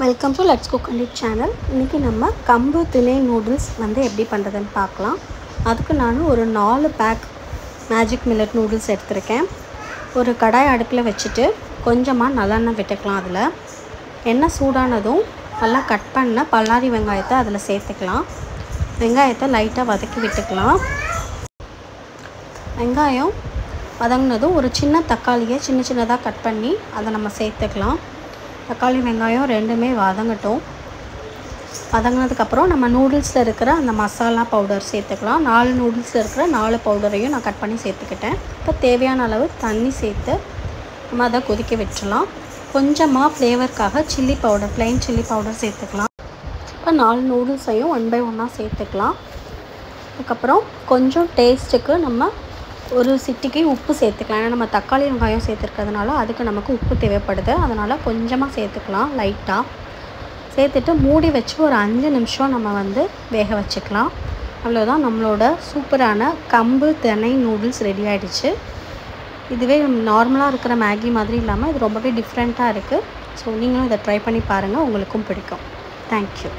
Welcome to let's cook and it channel. இன்றைக்கி நம்ம கம்பு திணை நூடுல்ஸ் எப்படி பண்ணுறதுன்னு பார்க்கலாம். அதுக்கு நான் ஒரு 4 பேக் மேஜிக் மில்லட் நூடுல்ஸ் எடுத்திருக்கேன். ஒரு கடாய் அடுப்பில் வச்சுட்டு கொஞ்சமாக நல்லெண்ணெய் விட்டுக்கலாம். அதில் எண்ணெய் சூடானதும் நல்லா கட் பண்ண பல்லாரி வெங்காயத்தை அதில் சேர்த்துக்கலாம். வெங்காயத்தை லைட்டாக வதக்கி விட்டுக்கலாம். வெங்காயம் வதங்கினதும் ஒரு சின்ன தக்காளியை சின்னதாக கட் பண்ணி அதை நம்ம சேர்த்துக்கலாம். தக்காளி வெங்காயம் ரெண்டுமே வதங்கட்டும். வதங்கினதுக்கப்புறம் நம்ம நூடுல்ஸில் இருக்கிற அந்த மசாலா பவுடர் சேர்த்துக்கலாம். 4 நூடுல்ஸில் இருக்கிற 4 பவுடரையும் நான் கட் பண்ணி சேர்த்துக்கிட்டேன். இப்போ தேவையான அளவு தண்ணி சேர்த்து நம்ம அதை கொதிக்க விட்டுடலாம். கொஞ்சமாக ஃப்ளேவருக்காக chilli powder, plain chilli powder சேர்த்துக்கலாம். இப்போ 4 நூடுல்ஸையும் 1 by 1 சேர்த்துக்கலாம். அதுக்கப்புறம் கொஞ்சம் டேஸ்ட்டுக்கு நம்ம ஒரு சிட்டிக்கு உப்பு சேர்த்துக்கலாம். ஏன்னா நம்ம தக்காளி வெங்காயம் சேர்த்துருக்கிறதுனால அதுக்கு நமக்கு உப்பு தேவைப்படுது. அதனால் கொஞ்சமாக சேர்த்துக்கலாம். லைட்டாக சேர்த்துட்டு மூடி வச்சு ஒரு 5 நிமிஷம் நம்ம வேக வச்சுக்கலாம். அவ்வளோதான், நம்மளோட சூப்பரான கம்பு திணை நூடுல்ஸ் ரெடி ஆகிடுச்சு. இதுவே நார்மலாக இருக்கிற மேகி மாதிரி இல்லாமல் இது ரொம்பவே டிஃப்ரெண்ட்டாக இருக்குது. ஸோ நீங்களும் இதை ட்ரை பண்ணி பாருங்கள், உங்களுக்கும் பிடிக்கும். தேங்க்யூ.